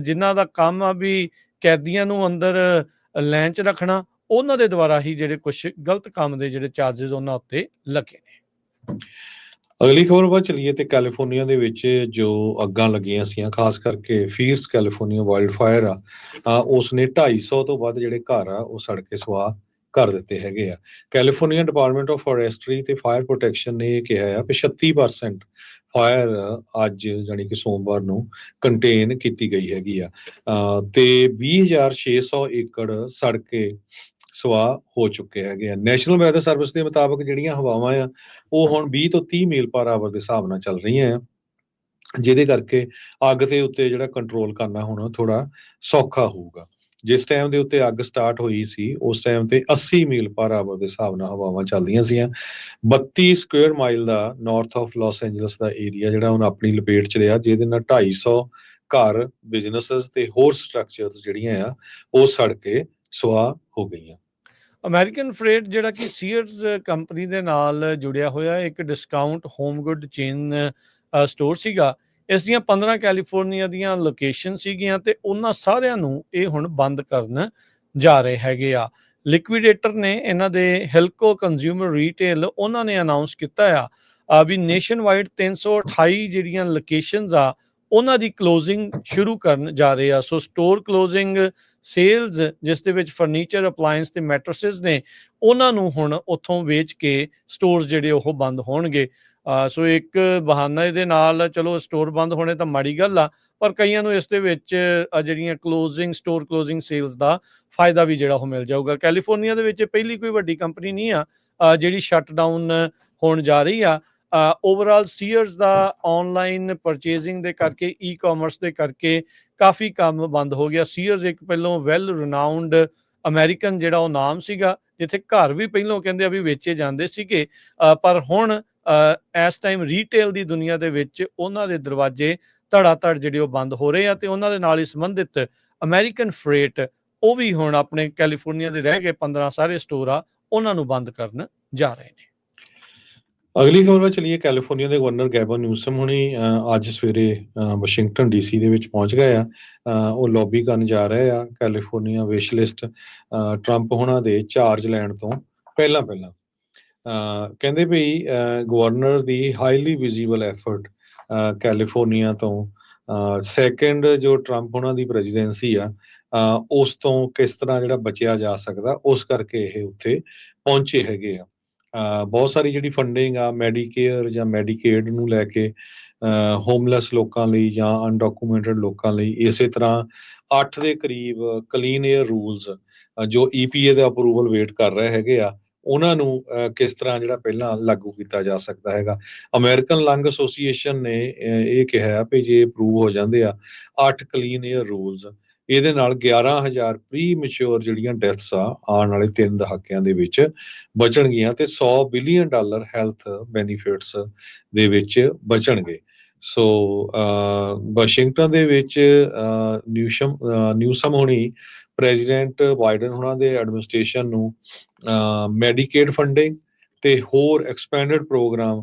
ਜਿਨ੍ਹਾਂ ਦਾ ਕੰਮ ਆ ਵੀ ਕੈਦੀਆਂ ਨੂੰ ਅੰਦਰ ਲਾਈਨ 'ਚ ਰੱਖਣਾ, ਉਹਨਾਂ ਦੇ ਦੁਆਰਾ ਹੀ ਜਿਹੜੇ ਕੁਛ ਗਲਤ ਕੰਮ ਦੇ ਜਿਹੜੇ ਚਾਰजेस ਉਹਨਾਂ ਉੱਤੇ ਲੱਗੇ ਨੇ। ਅਗਲੀ ਖਬਰ ਵੱਲ ਚਲੀਏ ਤੇ ਕੈਲੀਫੋਰਨੀਆ ਦੇ ਵਿੱਚ ਜੋ ਅੱਗਾਂ ਲੱਗੀਆਂ ਸੀਆਂ, ਖਾਸ ਕਰਕੇ ਫੀਅਰਸ ਕੈਲੀਫੋਰਨੀਆ ਵਾਈਲਡ ਫਾਇਰ ਆ ਉਸਨੇ 250 ਤੋਂ ਵੱਧ ਜਿਹੜੇ ਘਰ ਆ ਉਹ ਸੜ ਕੇ ਸੁਆਹ ਕਰ ਦਿੱਤੇ ਹੈਗੇ ਆ। ਕੈਲੀਫੋਰਨੀਆ ਡਿਪਾਰਟਮੈਂਟ ਆਫ ਫੋਰੈਸਟਰੀ ਤੇ ਫਾਇਰ ਪ੍ਰੋਟੈਕਸ਼ਨ ਨੇ ਇਹ ਕਿਹਾ ਆ ਕਿ 36% ਫਾਇਰ ਅੱਜ ਜਾਣੀ ਕਿ ਸੋਮਵਾਰ ਨੂੰ ਕੰਟੇਨ ਕੀਤੀ ਗਈ ਹੈਗੀ ਆ ਤੇ 20,600 ਏਕੜ ਸੜ ਕੇ ਸਵਾਹ ਹੋ ਚੁੱਕੇ ਹੈਗੇ ਆ। ਨੈਸ਼ਨਲ ਵੈਦਰ ਸਰਵਿਸ ਦੇ ਮੁਤਾਬਕ ਜਿਹੜੀਆਂ ਹਵਾਵਾਂ ਆ ਉਹ ਹੁਣ 20 ਤੋਂ 30 ਮੀਲ ਪਰ ਆਵਰ ਦੇ ਹਿਸਾਬ ਨਾਲ ਚੱਲ ਰਹੀਆਂ ਆ, ਜਿਹਦੇ ਕਰਕੇ ਅੱਗ ਦੇ ਉੱਤੇ ਜਿਹੜਾ ਕੰਟਰੋਲ ਕਰਨਾ ਹੁਣ ਥੋੜਾ ਸੌਖਾ ਹੋਊਗਾ। ਜਿਸ ਟਾਈਮ ਦੇ ਉੱਤੇ ਅੱਗ ਸਟਾਰਟ ਹੋਈ ਸੀ ਉਸ ਟਾਈਮ ਤੇ 80 ਮੀਲ ਪਰ ਆਵਰ ਦੇ ਹਿਸਾਬ ਨਾਲ ਹਵਾਵਾਂ ਚੱਲਦੀਆਂ ਸੀਆਂ। 32 ਸਕੁਅਰ ਮਾਈਲ ਦਾ ਨਾਰਥ ਆਫ ਲਾਸ ਐਂਜਲਸ ਦਾ ਏਰੀਆ ਜਿਹੜਾ ਹੁਣ ਆਪਣੀ ਲਪੇਟ 'ਚ ਰਿਹਾ, ਜਿਹਦੇ ਨਾਲ 250 ਘਰ, ਬਿਜ਼ਨੈਸਸ ਤੇ ਹੋਰ ਸਟਰਕਚਰਸ ਜਿਹੜੀਆਂ ਆ ਉਹ ਸੜ ਕੇ ਸੁਆਹ ਹੋ ਗਈਆਂ। ਅਮਰੀਕਨ ਫਰੇਟ ਜਿਹੜਾ ਕਿ ਸੀਅਰਸ ਕੰਪਨੀ ਦੇ ਨਾਲ ਜੁੜਿਆ ਹੋਇਆ ਇੱਕ discount home good chain store ਸੀਗਾ। ਇਸ ਦੀਆਂ 15 ਕੈਲੀਫੋਰਨੀਆ ਦੀਆਂ ਲੋਕੇਸ਼ਨ ਸੀਗੀਆਂ ਤੇ ਉਹਨਾਂ ਸਾਰਿਆਂ ਨੂੰ ਇਹ ਹੁਣ ਬੰਦ ਕਰਨ ਜਾ ਰਹੇ ਹੈਗੇ ਆ। ਲਿਕਵੀਡੇਟਰ ਨੇ ਇਹਨਾਂ ਦੇ ਹਿਲਕੋ ਕੰਜ਼ਿਊਮਰ ਰੀਟੇਲ ਉਹਨਾਂ ਨੇ ਅਨਾਉਂਸ ਕੀਤਾ ਆ ਵੀ ਨੇਸ਼ਨ ਵਾਈਡ 328 ਜਿਹੜੀਆਂ ਲੋਕੇਸ਼ਨਸ ਆ ਉਹਨਾਂ ਦੀ ਕਲੋਜ਼ਿੰਗ ਸ਼ੁਰੂ ਕਰਨ ਜਾ ਰਹੇ ਆ। ਸੋ ਸਟੋਰ ਕਲੋਜ਼ਿੰਗ, ਸੇਲਸ ਜਿਸ ਦੇ ਵਿੱਚ ਫਰਨੀਚਰ, ਅਪਲਾਇੰਸ ਤੇ ਮੈਟਰਸਿਸ ਨੇ, ਉਹਨਾਂ ਨੂੰ ਹੁਣ ਉੱਥੋਂ ਵੇਚ ਕੇ ਸਟੋਰਸ ਜਿਹੜੇ ਉਹ ਬੰਦ ਹੋਣਗੇ। ਸੋ ਇੱਕ ਬਹਾਨਾ ਇਹਦੇ ਨਾਲ, ਚਲੋ ਸਟੋਰ ਬੰਦ ਹੋਣੇ ਤਾਂ ਮਾੜੀ ਗੱਲ ਆ, ਪਰ ਕਈਆਂ ਨੂੰ ਇਸ ਦੇ ਵਿੱਚ ਜਿਹੜੀਆਂ ਸਟੋਰ ਕਲੋਜ਼ਿੰਗ ਸੇਲਸ ਦਾ ਫਾਇਦਾ ਵੀ ਜਿਹੜਾ ਉਹ ਮਿਲ ਜਾਊਗਾ। ਕੈਲੀਫੋਰਨੀਆ ਦੇ ਵਿੱਚ ਪਹਿਲੀ ਕੋਈ ਵੱਡੀ ਕੰਪਨੀ ਨਹੀਂ ਆ ਜਿਹੜੀ ਸ਼ਟ ਡਾਊਨ ਹੋਣ ਜਾ ਰਹੀ ਆ। ਓਵਰਆਲ ਸੀਅਰਸ ਦਾ ਆਨਲਾਈਨ ਪਰਚੇਜ਼ਿੰਗ ਦੇ ਕਰਕੇ, ਈ-ਕਾਮਰਸ ਦੇ ਕਰਕੇ ਕਾਫੀ ਕੰਮ ਬੰਦ ਹੋ ਗਿਆ। ਸੀਅਰਸ ਇੱਕ ਪਹਿਲੋਂ ਵੈਲ ਰਿਨਾਊਂਡ ਅਮਰੀਕਨ ਜਿਹੜਾ ਉਹ ਨਾਮ ਸੀਗਾ, ਜਿੱਥੇ ਘਰ ਵੀ ਪਹਿਲੋਂ ਕਹਿੰਦੇ ਆ ਵੀ ਵੇਚੇ ਜਾਂਦੇ ਸੀਗੇ, ਪਰ ਹੁਣ ਇਸ ਟਾਈਮ ਰੀਟੇਲ ਦੀ ਦੁਨੀਆ ਦੇ ਵਿੱਚ ਉਹਨਾਂ ਦੇ ਦਰਵਾਜ਼ੇ ਧੜਾ-ਧੜ ਜਿਹੜੇ ਉਹ ਬੰਦ ਹੋ ਰਹੇ ਆ ਤੇ ਉਹਨਾਂ ਦੇ ਨਾਲ ਹੀ ਸੰਬੰਧਿਤ ਅਮਰੀਕਨ ਫਰੇਟ ਉਹ ਵੀ ਹੁਣ ਆਪਣੇ ਕੈਲੀਫੋਰਨੀਆ ਦੇ ਰਹਿ ਗਏ 15 ਸਾਰੇ ਸਟੋਰ ਆ ਉਹਨਾਂ ਨੂੰ ਬੰਦ ਕਰਨ ਜਾ ਰਹੇ ਨੇ। ਅਗਲੀ ਖਬਰ ਵੱਲ ਚਲੀਏ। ਕੈਲੀਫੋਰਨੀਆ ਦੇ ਗਵਰਨਰ ਗੈਵਨ ਨਿਊਸਮ ਹੁਣੀ ਅੱਜ ਸਵੇਰੇ ਵਾਸ਼ਿੰਗਟਨ DC ਦੇ ਵਿੱਚ ਪਹੁੰਚ ਗਏ ਆ। ਉਹ ਲੌਬੀ ਕਰਨ ਜਾ ਰਹੇ ਆ ਕੈਲੀਫੋਰਨੀਆ ਵਿਸ਼ ਲਿਸਟ ਟਰੰਪ ਹੁਣਾਂ ਦੇ ਚਾਰਜ ਲੈਣ ਤੋਂ ਪਹਿਲਾਂ। ਕਹਿੰਦੇ ਵੀ ਗਵਰਨਰ ਦੀ ਹਾਈਲੀ ਵਿਜ਼ੀਬਲ ਐਫਰਟ ਕੈਲੀਫੋਰਨੀਆ ਤੋਂ ਸੈਕਿੰਡ ਜੋ ਟਰੰਪ ਹੁਣਾਂ ਦੀ ਪ੍ਰੈਜ਼ੀਡੈਂਸੀ ਆ ਉਸ ਤੋਂ ਕਿਸ ਤਰ੍ਹਾਂ ਜਿਹੜਾ ਬਚਿਆ ਜਾ ਸਕਦਾ, ਉਸ ਕਰਕੇ ਇਹ ਉੱਥੇ ਪਹੁੰਚੇ ਹੈਗੇ ਆ। ਬਹੁਤ ਸਾਰੀ ਜਿਹੜੀ ਫੰਡਿੰਗ ਆ ਮੈਡੀਕੇਅਰ ਜਾਂ ਮੈਡੀਕੇਡ ਨੂੰ ਲੈ ਕੇ, ਹੋਮਲੈਸ ਲੋਕਾਂ ਲਈ ਜਾਂ ਅਨਡਾਕੂਮੈਂਟਡ ਲੋਕਾਂ ਲਈ, ਇਸੇ ਤਰ੍ਹਾਂ 8 ਦੇ ਕਰੀਬ ਕਲੀਨ ਏਅਰ ਰੂਲਸ ਜੋ EPA ਦਾ ਅਪਰੂਵਲ ਵੇਟ ਕਰ ਰਹੇ ਹੈਗੇ ਆ, ਉਹਨਾਂ ਨੂੰ ਕਿਸ ਤਰ੍ਹਾਂ ਜਿਹੜਾ ਪਹਿਲਾਂ ਲਾਗੂ ਕੀਤਾ ਜਾ ਸਕਦਾ ਹੈਗਾ। ਅਮਰੀਕਨ ਲੰਗ ਐਸੋਸੀਏਸ਼ਨ ਨੇ ਇਹ ਕਿਹਾ ਵੀ ਜੇ ਅਪਰੂਵ ਹੋ ਜਾਂਦੇ ਆ 8 ਕਲੀਨ ਏਅਰ ਰੂਲਸ, ਇਹਦੇ ਨਾਲ 11,000 ਪ੍ਰੀ ਮੈਚੁਰ ਜਿਹੜੀਆਂ ਡੈਥਸ ਆ ਆਉਣ ਵਾਲੇ 3 ਦਹਾਕਿਆਂ ਦੇ ਵਿੱਚ ਬਚਣਗੀਆਂ ਤੇ $100 ਬਿਲੀਅਨ ਹੈਲਥ ਬੈਨੀਫਿਟਸ ਦੇ ਵਿੱਚ ਬਚਣਗੇ। ਸੋ ਵਾਸ਼ਿੰਗਟਨ ਦੇ ਵਿੱਚ ਨਿਊਸਮ ਹੋਣੀ ਪ੍ਰੈਜ਼ੀਡੈਂਟ ਬਾਈਡਨ ਹੁਣਾਂ ਦੇ ਐਡਮਿਨਿਸਟ੍ਰੇਸ਼ਨ ਨੂੰ ਮੈਡੀਕੇਡ ਫੰਡਿੰਗ ਤੇ ਹੋਰ ਐਕਸਪੈਂਡਡ ਪ੍ਰੋਗਰਾਮ,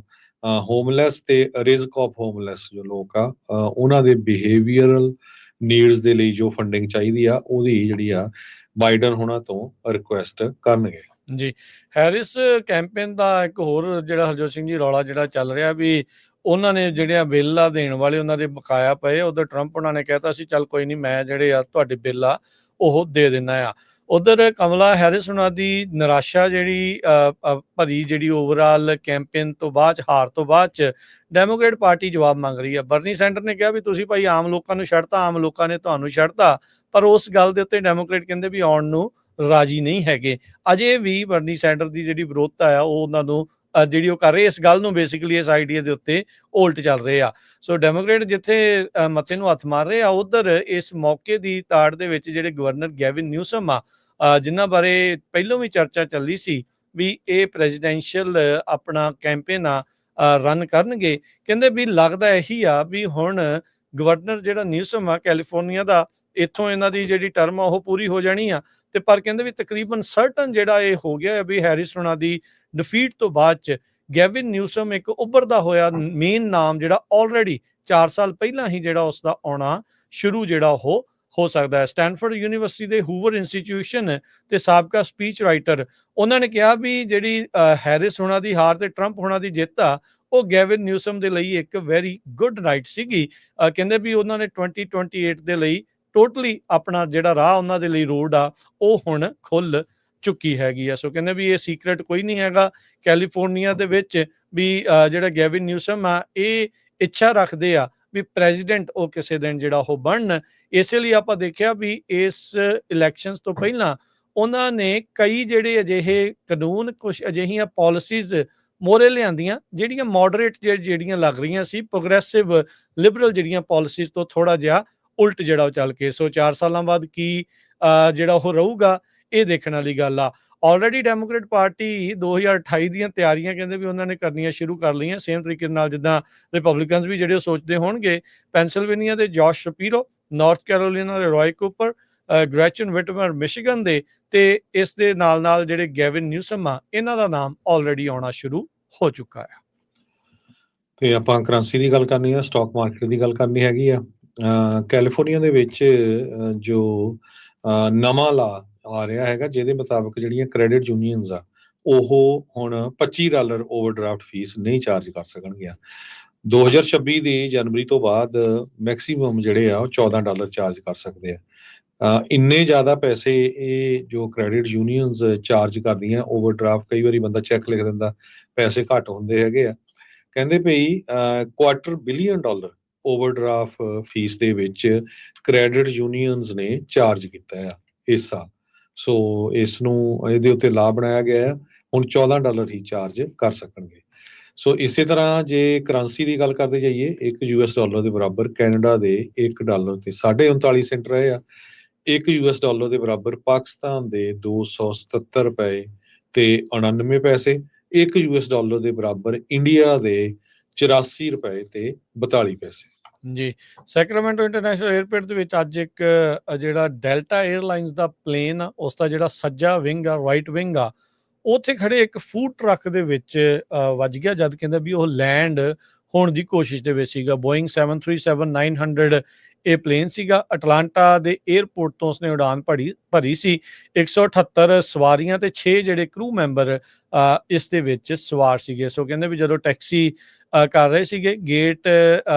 ਹੋਮਲੈਸ ਤੇ ਰਿਸਕ ਆਫ ਹੋਮਲੈਸ ਜੋ ਲੋਕ ਆ ਉਹਨਾਂ ਦੇ ਬਿਹੇਵੀਅਰਲ ਨੀਡਸ ਦੇ ਲਈ ਜੋ ਫੰਡਿੰਗ ਚਾਹੀਦੀ ਆ ਉਹਦੀ ਜਿਹੜੀ ਆ ਬਾਈਡਨ ਹੁਣਾਂ ਤੋਂ ਰਿਕੁਐਸਟ ਕਰਨਗੇ। ਜੀ, ਹੈਰਿਸ ਕੈਂਪੇਨ ਦਾ ਇੱਕ ਹੋਰ ਜਿਹੜਾ ਹਰਜੋਤ ਸਿੰਘ ਜੀ ਰੌਲਾ ਜਿਹੜਾ ਚੱਲ ਰਿਹਾ ਵੀ ਉਹਨਾਂ ਨੇ ਜਿਹੜਿਆਂ ਬਿੱਲ ਆ ਦੇਣ ਵਾਲੇ ਉਹਨਾਂ ਦੇ ਬਕਾਇਆ ਪਏ, ਉਧਰ ਟਰੰਪ ਉਹਨਾਂ ਨੇ ਕਹਿਤਾ ਸੀ ਚੱਲ ਕੋਈ ਨਹੀਂ ਮੈਂ ਜਿਹੜੇ ਆ ਤੁਹਾਡੇ ਬਿੱਲ ਆ ਉਹ ਦੇ ਦਿੰਦਾ ਆ। ਉਧਰ ਕਮਲਾ ਹੈਰਿਸ ਉਹਨਾਂ ਦੀ ਨਿਰਾਸ਼ਾ ਜਿਹੜੀ ਭਰੀ ਜਿਹੜੀ ਓਵਰਆਲ ਕੈਂਪੇਨ ਤੋਂ ਬਾਅਦ ਹਾਰ ਤੋਂ ਬਾਅਦ ਚ ਡੈਮੋਕ੍ਰੇਟ ਪਾਰਟੀ ਜਵਾਬ ਮੰਗ ਰਹੀ ਆ। ਬਰਨੀ ਸੈਂਡਰ ਨੇ ਕਿਹਾ ਵੀ ਤੁਸੀਂ ਭਾਈ ਆਮ ਲੋਕਾਂ ਨੂੰ ਛੱਡਤਾ, ਆਮ ਲੋਕਾਂ ਨੇ ਤੁਹਾਨੂੰ ਛੱਡਤਾ, ਪਰ ਉਸ ਗੱਲ ਦੇ ਉੱਤੇ ਡੈਮੋਕ੍ਰੇਟ ਕਹਿੰਦੇ ਵੀ ਆਉਣ ਨੂੰ ਰਾਜੀ ਨਹੀਂ ਹੈਗੇ। ਅਜੇ ਵੀ ਬਰਨੀ ਸੈਂਡਰ ਦੀ ਜਿਹੜੀ ਵਿਰੋਧਤਾ ਆ ਉਹ ਉਹਨਾਂ ਨੂੰ ਜਿਹੜੀ ਉਹ ਕਰ ਰਹੇ ਇਸ ਗੱਲ ਨੂੰ ਬੇਸਿਕਲੀ ਇਸ ਆਈਡੀਆ ਦੇ ਉੱਤੇ ਉਲਟ ਚੱਲ ਰਹੇ ਆ। ਸੋ ਡੈਮੋਕ੍ਰੇਟ ਜਿੱਥੇ ਮਤੇ ਨੂੰ ਹੱਥ ਮਾਰ ਰਹੇ ਆ, ਉਧਰ ਇਸ ਮੌਕੇ ਦੀ ਤਾੜ ਦੇ ਵਿੱਚ ਜਿਹੜੇ ਗਵਰਨਰ ਗੈਵਿਨ ਨਿਊਸਮ ਆ, ਜਿਨ੍ਹਾਂ ਬਾਰੇ ਪਹਿਲਾਂ ਵੀ ਚਰਚਾ ਚੱਲੀ ਸੀ ਵੀ ਇਹ ਪ੍ਰੈਜ਼ੀਡੈਂਸ਼ੀਅਲ ਆਪਣਾ ਕੈਂਪੇਨ ਆ ਰਨ ਕਰਨਗੇ, ਕਹਿੰਦੇ ਵੀ ਲੱਗਦਾ ਇਹੀ ਆ ਵੀ ਹੁਣ ਗਵਰਨਰ ਜਿਹੜਾ ਨਿਊਸਮ ਆ ਕੈਲੀਫੋਰਨੀਆ ਦਾ, ਇੱਥੋਂ ਇਹਨਾਂ ਦੀ ਜਿਹੜੀ ਟਰਮ ਆ ਉਹ ਪੂਰੀ ਹੋ ਜਾਣੀ ਆ। ਤੇ ਪਰ ਕਹਿੰਦੇ ਵੀ ਤਕਰੀਬਨ ਸਰਟਨ ਜਿਹੜਾ ਇਹ ਹੋ ਗਿਆ ਵੀ ਹੈਰਿਸ ਹੋਣਾ ਦੀ ਡਿਫੀਟ ਤੋਂ ਬਾਅਦ ਚ ਗੈਵਿਨ ਨਿਊਸਮ ਇੱਕ ਉੱਭਰਦਾ ਹੋਇਆ ਮੇਨ ਨਾਮ ਜਿਹੜਾ ਆਲਰੇਡੀ 4 ਸਾਲ ਪਹਿਲਾਂ ਹੀ ਜਿਹੜਾ ਉਸ ਦਾ ਆਉਣਾ ਸ਼ੁਰੂ ਜਿਹੜਾ ਉਹ ਹੋ ਸਕਦਾ ਹੈ। ਸਟੈਨਫੋਰਡ ਯੂਨੀਵਰਸਿਟੀ ਦੇ ਹੂਵਰ ਇੰਸਟੀਚਿਊਸ਼ਨ ਤੇ ਸਾਬਕਾ ਸਪੀਚ ਰਾਈਟਰ, ਉਹਨਾਂ ਨੇ ਕਿਹਾ ਵੀ ਜਿਹੜੀ ਹੈਰਿਸ ਹੋਣਾ ਦੀ ਹਾਰ ਤੇ ਟਰੰਪ ਹੋਣਾ ਦੀ ਜਿੱਤ ਆ, ਉਹ ਗੈਵਿਨ ਨਿਊਸਮ ਦੇ ਲਈ ਇੱਕ ਵੈਰੀ ਗੁੱਡ ਨਾਈਟ ਸੀਗੀ। ਕਹਿੰਦੇ ਵੀ ਉਹਨਾਂ ਨੇ 2028 ਦੇ ਲਈ ਟੋਟਲੀ ਆਪਣਾ ਜਿਹੜਾ ਰਾਹ ਉਹਨਾਂ ਦੇ ਲਈ ਰੋਡ ਆ ਉਹ ਹੁਣ ਖੁੱਲ ਚੁੱਕੀ ਹੈਗੀ ਆ। ਸੋ ਕਹਿੰਦੇ ਵੀ ਇਹ ਸੀਕ੍ਰੇਟ ਕੋਈ ਨਹੀਂ ਹੈਗਾ ਕੈਲੀਫੋਰਨੀਆ ਦੇ ਵਿੱਚ ਵੀ ਜਿਹੜਾ ਗੈਵਿਨ ਨਿਊਸਮ ਆ ਇਹ ਇੱਛਾ ਰੱਖਦੇ ਆ ਵੀ ਪ੍ਰੈਜ਼ੀਡੈਂਟ ਉਹ ਕਿਸੇ ਦਿਨ ਜਿਹੜਾ ਉਹ ਬਣਨ। ਇਸੇ ਲਈ ਆਪਾਂ ਦੇਖਿਆ ਵੀ ਇਸ ਇਲੈਕਸ਼ਨਸ ਤੋਂ ਪਹਿਲਾਂ ਉਹਨਾਂ ਨੇ ਕਈ ਜਿਹੜੇ ਅਜਿਹੇ ਕਾਨੂੰਨ, ਕੁਝ ਅਜਿਹੀਆਂ ਪਾਲਿਸੀਜ਼ ਮੋਹਰੇ ਲਿਆਂਦੀਆਂ ਜਿਹੜੀਆਂ ਮੋਡਰੇਟ ਜਿਹੜੀਆਂ ਲੱਗ ਰਹੀਆਂ ਸੀ, ਪ੍ਰੋਗਰੈਸਿਵ ਲਿਬਰਲ ਜਿਹੜੀਆਂ ਪਾਲਿਸੀਜ਼ ਤੋਂ ਥੋੜਾ ਜਿਹਾ ਉਲਟ ਜਿਹੜਾ ਉਹ ਚੱਲ ਕੇ। ਸੋ 4 ਸਾਲਾਂ ਬਾਅਦ ਕੀ ਜਿਹੜਾ ਉਹ ਰਹੂਗਾ ਇਹ ਦੇਖਣ ਵਾਲੀ ਗੱਲ ਆ। ਆਲਰੇਡੀ ਡੈਮੋਕ੍ਰੇਟ ਪਾਰਟੀ 2028 ਦੀਆਂ ਤਿਆਰੀਆਂ ਕਹਿੰਦੇ ਵੀ ਉਹਨਾਂ ਨੇ ਕਰਨੀਆਂ ਸ਼ੁਰੂ ਕਰ ਲਈਆਂ, ਸੇਮ ਤਰੀਕੇ ਨਾਲ ਜਿੱਦਾਂ ਰਿਪਬਲਿਕਨਸ ਵੀ ਜਿਹੜੇ ਉਹ ਸੋਚਦੇ ਹੋਣਗੇ। ਪੈਨਸਿਲਵੇਨੀਆ ਦੇ ਜੋਸ਼ ਸ਼ਪੀਰੋ, ਨਾਰਥ ਕੈਰੋਲੀਨਾ ਦੇ ਰॉय ਕੂਪਰ, ਗ੍ਰੈਚਨ ਵਿਟਮਰ ਮਿਸ਼ੀਗਨ ਦੇ, ਤੇ ਇਸ ਦੇ ਨਾਲ ਨਾਲ ਜਿਹੜੇ ਗੈਵਿਨ ਨਿਊਸਮ ਆ ਇਹਨਾਂ ਦਾ ਨਾਮ ਆਲਰੇਡੀ ਆਉਣਾ ਸ਼ੁਰੂ ਹੋ ਚੁੱਕਾ ਹੈ। ਤੇ ਆਪਾਂ ਕਰੰਸੀ ਦੀ ਗੱਲ ਕਰਨੀ ਆ, ਸਟਾਕ ਮਾਰਕੀਟ ਦੀ ਗੱਲ ਕਰਨੀ ਹੈਗੀ ਆ। ਕੈਲੀਫੋਰਨੀਆ ਦੇ ਵਿੱਚ ਜੋ ਨਵਾਂ ਲਾ ਆ ਰਿਹਾ ਹੈਗਾ, ਜਿਹਦੇ ਮੁਤਾਬਕ ਜਿਹੜੀਆਂ ਕ੍ਰੈਡਿਟ ਯੂਨੀਅਨਸ ਆ ਉਹ ਹੁਣ $25 ਓਵਰਡਰਾਫਟ ਫੀਸ ਨਹੀਂ ਚਾਰਜ ਕਰ ਸਕਣਗੀਆਂ। 2026 ਦੀ ਜਨਵਰੀ ਤੋਂ ਬਾਅਦ ਮੈਕਸਿਮਮ ਜਿਹੜੇ ਆ ਉਹ $14 ਚਾਰਜ ਕਰ ਸਕਦੇ ਆ। ਇੰਨੇ ਜ਼ਿਆਦਾ ਪੈਸੇ ਇਹ ਜੋ ਕ੍ਰੈਡਿਟ ਯੂਨੀਅਨਸ ਚਾਰਜ ਕਰਦੀਆਂ ਓਵਰਡਰਾਫਟ, ਕਈ ਵਾਰੀ ਬੰਦਾ ਚੈੱਕ ਲਿਖ ਦਿੰਦਾ, ਪੈਸੇ ਘੱਟ ਹੁੰਦੇ ਹੈਗੇ ਆ। ਕਹਿੰਦੇ ਭਈ $250 ਬਿਲੀਅਨ ਓਵਰਡਰਾਫਟ ਫੀਸ ਦੇ ਵਿੱਚ ਕ੍ਰੈਡਿਟ ਯੂਨੀਅਨਸ ਨੇ ਚਾਰਜ ਕੀਤਾ ਆ ਇਸ ਸਾਲ। ਸੋ ਇਸ ਨੂੰ ਇਹਦੇ ਉੱਤੇ ਲਾਅ ਬਣਾਇਆ ਗਿਆ ਹੈ, ਹੁਣ $14 ਹੀ ਚਾਰਜ ਕਰ ਸਕਣਗੇ। ਸੋ ਇਸੇ ਤਰ੍ਹਾਂ ਜੇ ਕਰੰਸੀ ਦੀ ਗੱਲ ਕਰਦੇ ਜਾਈਏ, $1 ਦੇ ਬਰਾਬਰ ਕੈਨੇਡਾ ਦੇ $1 ਤੇ 39.5 ਸੈਂਟ ਰਹੇ ਆ। $1 ਦੇ ਬਰਾਬਰ ਪਾਕਿਸਤਾਨ ਦੇ 277 ਰੁਪਏ ਤੇ 99 ਪੈਸੇ। $1 ਦੇ ਬਰਾਬਰ ਇੰਡੀਆ ਦੇ 84 ਰੁਪਏ ਤੇ 42 ਪੈਸੇ। ਜੀ, ਸੈਕਰਾਮੈਂਟੋ ਇੰਟਰਨੈਸ਼ਨਲ 에ਅਰਪੋਰਟ ਦੇ ਵਿੱਚ ਅੱਜ ਇੱਕ ਜਿਹੜਾ ਡੈਲਟਾ 에ਅਰਲਾਈਨਸ ਦਾ ਪਲੇਨ ਆ ਉਸ ਦਾ ਜਿਹੜਾ ਸੱਜਾ ਵਿੰਗ ਆ, ਰਾਈਟ ਵਿੰਗ ਆ, ਉੱਥੇ ਖੜੇ ਇੱਕ ਫੂਡ ਟਰੱਕ ਦੇ ਵਿੱਚ ਵੱਜ ਗਿਆ, ਜਦ ਕਹਿੰਦਾ ਵੀ ਉਹ ਲੈਂਡ ਹੋਣ ਦੀ ਕੋਸ਼ਿਸ਼ ਦੇ ਵਿੱਚ ਸੀਗਾ। ਬੋਇੰਗ 737-900 ਇਹ ਪਲੇਨ ਸੀਗਾ। ਅਟਲਾਂਟਾ ਦੇ 에ਅਰਪੋਰਟ ਤੋਂ ਉਸਨੇ ਉਡਾਨ ਭਰੀ ਸੀ। 178 ਸਵਾਰੀਆਂ ਤੇ 6 ਜਿਹੜੇ ਕਰੂ ਮੈਂਬਰ ਇਸ ਦੇ ਵਿੱਚ ਸਵਾਰ ਸੀਗੇ। ਸੋ ਕਹਿੰਦੇ ਵੀ ਜਦੋਂ ਟੈਕਸੀ ਕਰ ਰਹੇ ਸੀਗੇ, ਗੇਟ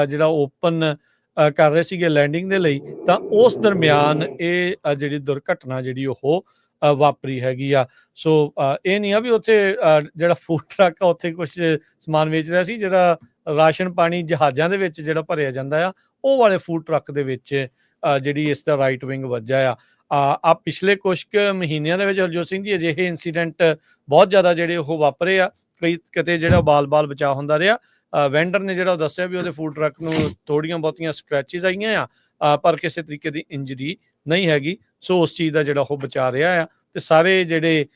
ਜਿਹੜਾ ਓਪਨ ਕਰ ਰਹੇ ਸੀਗੇ ਲੈਂਡਿੰਗ ਦੇ ਲਈ, ਤਾਂ ਉਸ ਦਰਮਿਆਨ ਇਹ ਜਿਹੜੀ ਦੁਰਘਟਨਾ ਜਿਹੜੀ ਉਹ ਵਾਪਰੀ ਹੈਗੀ ਆ। ਸੋ ਇਹ ਨਹੀਂ ਆ ਵੀ ਉੱਥੇ ਜਿਹੜਾ ਫੂਡ ਟਰੱਕ ਆ ਉੱਥੇ ਕੁਝ ਸਮਾਨ ਵੇਚ ਰਿਹਾ ਸੀ, ਜਿਹੜਾ ਰਾਸ਼ਨ ਪਾਣੀ ਜਹਾਜ਼ਾਂ ਦੇ ਵਿੱਚ ਜਿਹੜਾ ਭਰਿਆ ਜਾਂਦਾ ਆ, ਉਹ ਵਾਲੇ ਫੂਡ ਟਰੱਕ ਦੇ ਵਿੱਚ ਜਿਹੜੀ ਇਸ ਦਾ ਰਾਈਟ ਵਿੰਗ ਵੱਜਾ ਆ। ਪਿਛਲੇ ਕੁਝ ਮਹੀਨਿਆਂ ਦੇ ਵਿੱਚ ਹਰਜੋਤ ਸਿੰਘ ਜੀ ਅਜਿਹੇ ਇੰਸੀਡੈਂਟ ਬਹੁਤ ਜ਼ਿਆਦਾ ਜਿਹੜੇ ਉਹ ਵਾਪਰੇ ਆ। ਕਈ ਕਿਤੇ ਜਿਹੜਾ ਬਾਲ ਬਚਾਅ ਹੁੰਦਾ ਰਿਹਾ। ਵੈਂਡਰ ਨੇ ਜਿਹੜਾ ਦੱਸਿਆ ਵੀ ਉਹਦੇ ਫੂਡ ਟਰੱਕ ਨੂੰ ਥੋੜੀਆਂ ਬਹੁਤੀਆਂ ਸਕ੍ਰੈਚਿਸ ਆਈਆਂ ਆ, ਪਰ ਕਿਸੇ ਤਰੀਕੇ ਦੀ ਇੰਜਰੀ ਨਹੀਂ ਹੈਗੀ। ਸੋ ਉਸ ਚੀਜ਼ ਦਾ ਜਿਹੜਾ ਉਹ ਬਚਾ ਰਿਹਾ ਆ, ਤੇ ਸਾਰੇ ਜਿਹੜੇ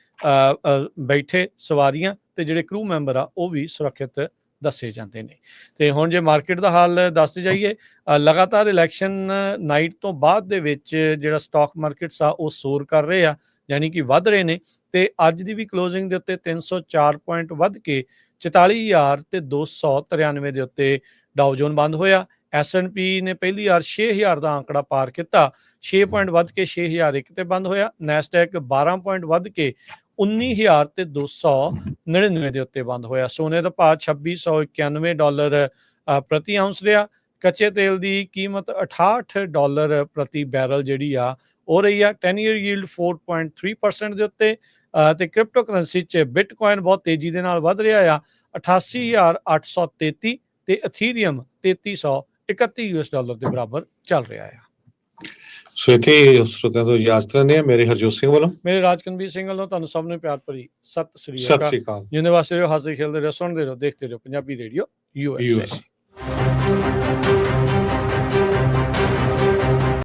ਬੈਠੇ ਸਵਾਰੀਆਂ ਤੇ ਜਿਹੜੇ ਕਰੂ ਮੈਂਬਰ ਆ ਉਹ ਵੀ ਸੁਰੱਖਿਅਤ ਦੱਸੇ ਜਾਂਦੇ ਨੇ। ਤੇ ਹੁਣ ਜੇ ਮਾਰਕੀਟ ਦਾ ਹਾਲ ਦੱਸਦੇ ਜਾਈਏ, ਲਗਾਤਾਰ ਇਲੈਕਸ਼ਨ ਨਾਈਟ ਤੋਂ ਬਾਅਦ ਦੇ ਵਿੱਚ ਜਿਹੜਾ ਸਟਾਕ ਮਾਰਕੀਟਸ ਆ ਉਹ ਸੋਰ ਕਰ ਰਹੇ ਆ, ਯਾਨੀ ਕਿ ਵੱਧ ਰਹੇ ਨੇ। ਤੇ ਅੱਜ ਦੀ ਵੀ ਕਲੋਜ਼ਿੰਗ ਦੇ ਉੱਤੇ 304 ਪੁਆਇੰਟ ਵੱਧ ਕੇ 44,293 ਦੇ ਉੱਤੇ ਡਾਓ ਜੋਨ ਬੰਦ ਹੋਇਆ। S&P ਨੇ ਪਹਿਲੀ ਵਾਰ 6000 ਦਾ ਅੰਕੜਾ ਪਾਰ ਕੀਤਾ, 6 ਪੁਆਇੰਟ ਵੱਧ ਕੇ 6001 ਤੇ ਬੰਦ ਹੋਇਆ। ਨੈਸਡੈਕ 12 ਪੁਆਇੰਟ ਵੱਧ ਕੇ 19,299 ਦੇ ਉੱਤੇ ਬੰਦ ਹੋਇਆ। ਸੋਨੇ ਦਾ ਭਾਅ $2691 ਪ੍ਰਤੀ ਆਉਂਸ ਰਿਹਾ। ਕੱਚੇ ਤੇਲ ਦੀ ਕੀਮਤ $68 ਪ੍ਰਤੀ ਬੈਰਲ ਜਿਹੜੀ ਆ ਹੋ ਰਹੀ ਆ। 10 ਈਅਰ ਯੀਲਡ 4.3% ਦੇ ਉੱਤੇ। ਤੇ ਕ੍ਰਿਪਟੋ ਕਰੰਸੀ 'ਚ ਬਿਟਕੋਇਨ ਬਹੁਤ ਤੇਜ਼ੀ ਦੇ ਨਾਲ ਵੱਧ ਰਿਹਾ ਆ, 88,833 ਤੇ ਇਥੀਰੀਅਮ $3331 ਦੇ ਬਰਾਬਰ ਚੱਲ ਰਿਹਾ ਆ। ਸੋ ਇੱਥੇ ਸਰੋਤਿਆਂ ਤੋਂ ਇਜਾਜ਼ਤ ਲੈਂਦੇ ਹਾਂ। ਮੇਰੇ ਹਰਜੋਤ ਸਿੰਘ ਵੱਲੋਂ ਮੇਰੇ ਰਾਜਕਨਵੀਰ ਸਿੰਘ ਵੱਲੋਂ ਤੁਹਾਨੂੰ ਸਭ ਨੂੰ ਪਿਆਰ ਭਰੀ ਸਤਿ ਸ੍ਰੀ ਸਤਿ ਅਕਾਲ। ਸ੍ਰੀ ਅਕਾਲ। ਜਿੰਨੇ ਵਾਸਤੇ ਰਹੋ, ਹੱਸਦੇ ਖੇਲਦੇ ਰਹੋ, ਸੁਣਦੇ ਰਹੋ, ਦੇਖਦੇ ਰਹੋ ਪੰਜਾਬੀ ਰੇਡੀਓ USA।